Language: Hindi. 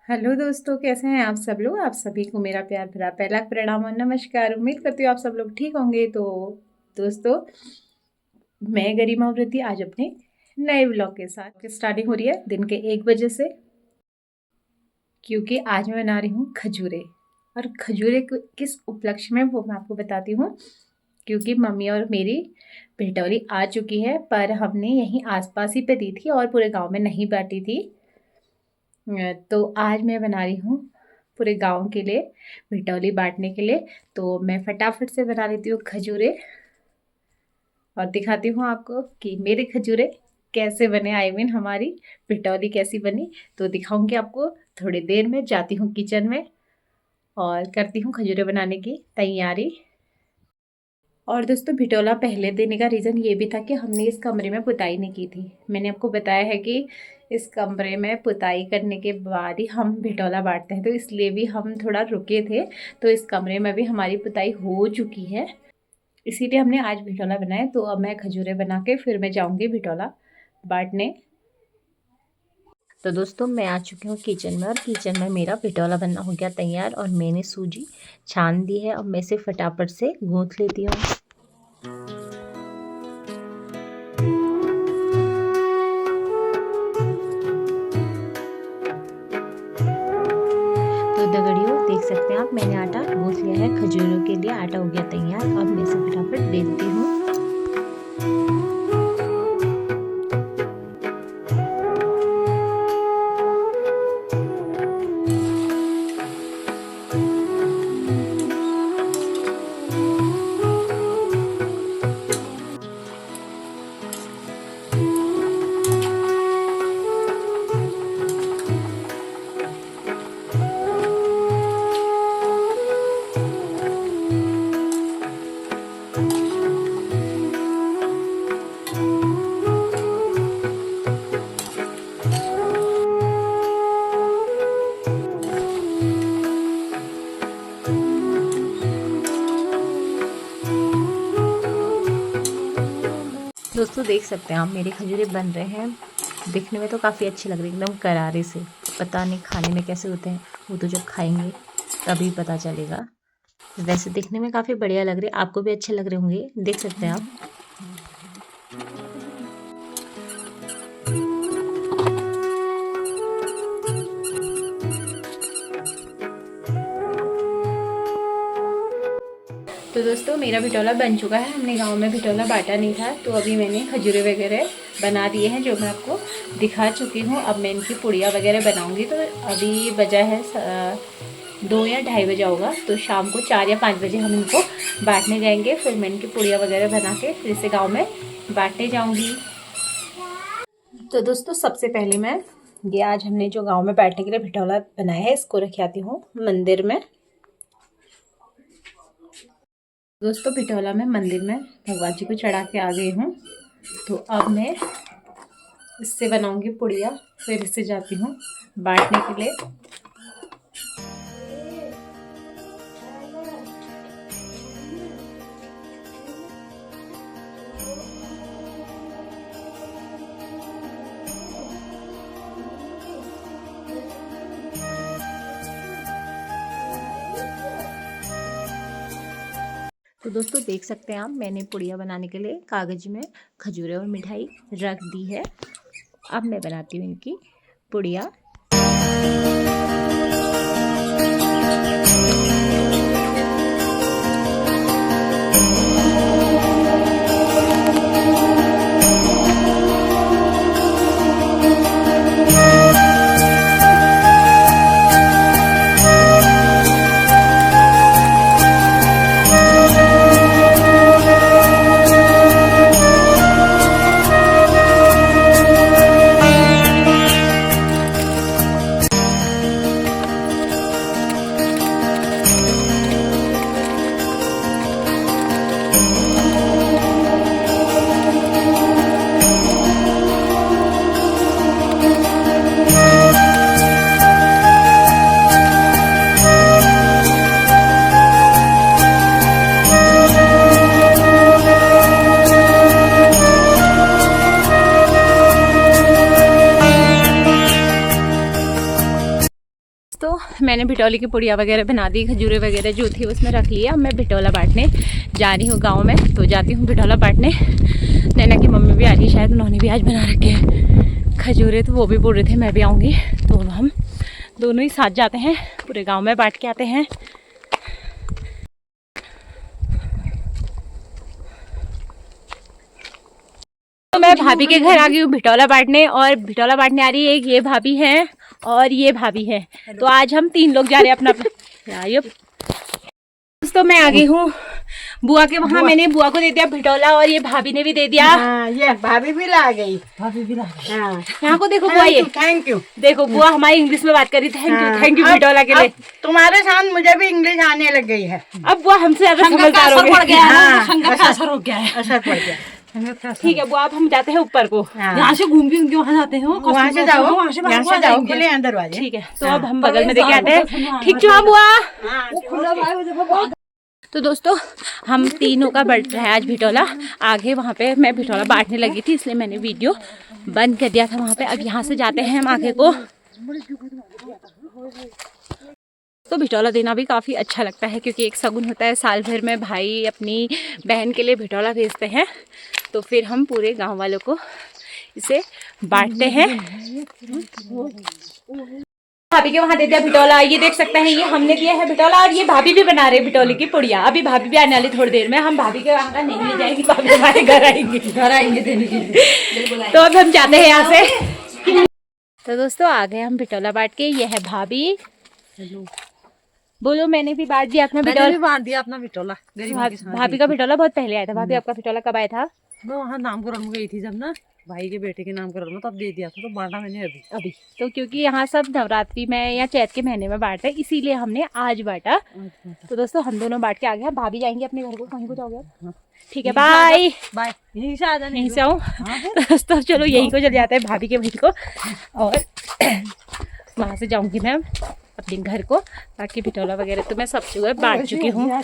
हेलो दोस्तों, कैसे हैं आप सब लोग। आप सभी को मेरा प्यार भरा पहला प्रणाम और नमस्कार। उम्मीद करती हूँ आप सब लोग ठीक होंगे। तो दोस्तों, मैं गरिमा वृद्धि आज अपने नए व्लॉग के साथ स्टार्टिंग हो रही है दिन के 1 बजे से, क्योंकि आज मैं बना रही हूँ खजूरे। और खजूरे किस उपलक्ष्य में वो मैं आपको बताती हूँ। क्योंकि मम्मी और मेरी भिटौली आ चुकी है, पर हमने यहीं आसपास ही पे दी थी और पूरे गांव में नहीं बांटी थी। तो आज मैं बना रही हूँ पूरे गांव के लिए भिटौली बांटने के लिए। तो मैं फटाफट से बना लेती हूँ खजूरे और दिखाती हूँ आपको कि मेरे खजूरे कैसे बने। हमारी भिटौली कैसी बनी, तो दिखाऊंगी आपको। थोड़ी देर में जाती हूँ किचन में और करती हूँ खजूरे बनाने की तैयारी। और दोस्तों, भिटोला पहले देने का रीज़न ये भी था कि हमने इस कमरे में पुताई नहीं की थी। मैंने आपको बताया है कि इस कमरे में पुताई करने के बाद ही हम भिटोला बांटते हैं, तो इसलिए भी हम थोड़ा रुके थे। तो इस कमरे में भी हमारी पुताई हो चुकी है, इसीलिए हमने आज भिटोला बनाया। तो अब मैं खजूरे बना के फिर मैं जाऊँगी भिटोला बांटने। तो दोस्तों, मैं आ चुकी हूँ किचन में और किचन में मेरा भिटोला बनना हो गया तैयार और मैंने सूजी छान दी है। अब मैं इसे फटाफट से गूँथ लेती हूँ। तो दगड़ियों, देख सकते हैं आप, मैंने आटा गूँथ लिया है। खजूरों के लिए आटा हो गया तैयार। अब मैं इसे फटाफट बेलती हूँ। दोस्तों, देख सकते हैं आप, मेरे खजूरे बन रहे हैं। दिखने में तो काफ़ी अच्छे लग रहे हैं, एकदम करारे से। पता नहीं खाने में कैसे होते हैं, वो तो जब खाएंगे तभी पता चलेगा। वैसे दिखने में काफ़ी बढ़िया लग रहे हैं, आपको भी अच्छे लग रहे होंगे, देख सकते हैं आप। तो दोस्तों, मेरा भिटोला बन चुका है। हमने गांव में भिटोला बांटा नहीं था, तो अभी मैंने खजूरे वगैरह बना दिए हैं, जो मैं आपको दिखा चुकी हूँ। अब मैं इनकी पुड़िया वगैरह बनाऊंगी। तो अभी बजा है 2 या 2:30 बजे होगा। तो शाम को 4 या 5 बजे हम इनको बांटने जाएंगे। फिर मैं इनकी पुड़िया वगैरह बना के फिर इसे गाँव में बांटने जाऊँगी। तो दोस्तों, सबसे पहले मैं ये आज हमने जो गाँव में बांटने के लिए भिटोला बनाया है, इसको रख आती हूँ मंदिर में। दोस्तों, भिटोला मैं मंदिर में भगवान जी को चढ़ा के आ गई हूँ। तो अब मैं इससे बनाऊंगी पुड़िया, फिर इससे जाती हूँ बांटने के लिए। तो दोस्तों, देख सकते हैं आप, मैंने पुड़िया बनाने के लिए कागज में खजूरें और मिठाई रख दी है। अब मैं बनाती हूँ इनकी पुड़िया। तो मैंने भिटौली की पुड़िया वगैरह बना दी, खजूरें वगैरह जो थी उसमें रख लिया। अब मैं भिटौला बांटने जा रही हूँ गांव में, तो जाती हूँ भिटौला बांटने। नैना की मम्मी भी आ रही है, शायद उन्होंने भी आज बना रखे हैं खजूरें, तो वो भी बोल रहे थे मैं भी आऊँगी। तो अब हम दोनों ही साथ जाते हैं, पूरे गाँव में बांट के आते हैं। तो मैं भाभी के घर आ गई हूँ भिटौला बांटने, और भिटौला बांटने आ रही है एक ये भाभी हैं और ये भाभी हैं। तो आज हम 3 लोग जा रहे हैं अपना अपना। तो मैं आ गई हूँ बुआ के वहाँ, मैंने बुआ को दे दिया भिटौला और ये भाभी ने भी दे दिया। ये भाभी भी ला गई, यहाँ को देखो बुआ, ये थैंक यू। देखो बुआ हमारी इंग्लिश में बात कर रही, थैंक यू भिटौला के लिए। तुम्हारे साथ मुझे भी इंग्लिश आने लग गई है। अब बुआ हमसे ज्यादा समझदार हो गया है, असर पड़ गया। ठीक है बुआ, अब हम जाते हैं ऊपर को, यहाँ से घूम के वहाँ जाते हैं, वहाँ से जाओ, यहाँ से जाओ, खुले हैं दरवाजे। ठीक है, तो अब हम बगल में देखे आते हैं। ठीक छो बुआ। तो दोस्तों हम तीनों का बढ़ रहा है आज भिटौला। आगे वहाँ पे मैं भिटौला बांटने लगी थी, इसलिए मैंने वीडियो बंद कर दिया था वहाँ पे। अब यहाँ से जाते हैं हम आगे को। तो भिटौला देना भी काफ़ी अच्छा लगता है, क्योंकि एक शगुन होता है, साल भर में भाई अपनी बहन के लिए भिटौला भेजते हैं, तो फिर हम पूरे गांव वालों को इसे बांटते हैं। भाभी के वहाँ दे दिया भिटौला, ये देख सकते हैं, ये हमने दिया है भिटौला, और ये भाभी भी बना रहे भिटौले की पुड़िया। अभी भाभी भी आने वाली थोड़ी देर में, हम भाभी के वहाँ का नहीं ले जाएंगे, भाभी हमारे घर आएंगे देने के लिए। तो अब हम जाते हैं यहाँ से। तो दोस्तों आ गए हम भिटौला बांट के। ये है भाभी, बोलो मैंने भी बांट दिया अपना भिटौला। बांट दिया अपना भिटौला। भाभी का भिटौला बहुत पहले आया था। भाभी आपका भिटौला कब आया था? मैं वहाँ नामकरण में गई थी जब ना, भाई के बेटे के नामकरण में, तब दे दिया था। तो बांटा मैंने अभी। तो क्योंकि यहाँ सब नवरात्रि में या चैत के महीने में बांटते हैं, इसीलिए हमने आज बांटा। तो दोस्तों हम दोनों बांट के आ गए। भाभी जाएंगे अपने घर को, कहीं को जाओगे? ठीक है, बाय बाय। यहीं से आ जाना, यहीं से आऊँ। दोस्तों चलो यहीं को चले जाते हैं भाभी के भाई को, और वहाँ से जाऊँगी मैं अपने घर को। बाकी भिटौला वगैरह तो मैं सब जगह बांट चुकी हूँ।